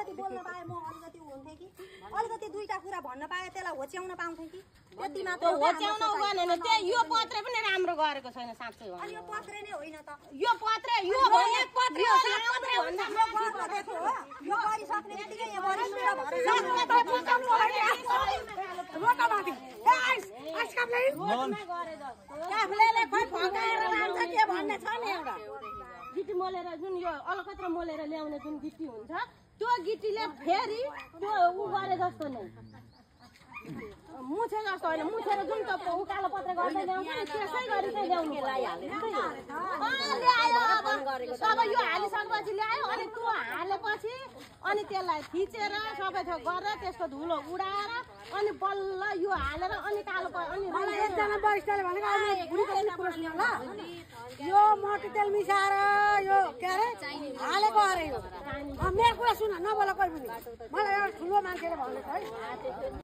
अलिकति बोल्न पाए म अलिकति हुन्थे कि अलिकति दुईटा कुरा भन्न पाए त्यसलाई होच्याउन पाउँथे कि त्यति मात्र होच्याउन भनेन त्यो यो पत्र पनि राम्रो गरेको छैन साँच्चै हो अनि यो पत्र नै होइन त यो पत्र यो भन्ने पत्र यो गरिसक्ने बित्तिकै यो गरिसक्नु गिटी मोलेर जुन यो अलकत्र मोलेर ल्याउने जुन गिटी हुन्छ त्यो गिटीले फेरि त्यो उ गरे जस्तो नै मुछे जस्तो होइन मुछेर जुन त उकालो पत्र गर्दै ल्याउँछ नि त्यसै गरी चाहिँ ल्याउनु अब यो हालिसकेपछि ल्यायो अनि त्यो हालेपछि अनि त्यसलाई थिचेर सबै थोक गरेर त्यसको धुलो उडाएर अनि बल्ल यो हालेर अनि कालो अनि मलाई एकजना वरिष्ठले भनेको ल यो मट्टीतेल मिसाएर यो के अरे हालेको अरे यो मेरो कुरा सुन नबोल कोही पनि मलाई एउटा ठुलो मान्छेले भनेको है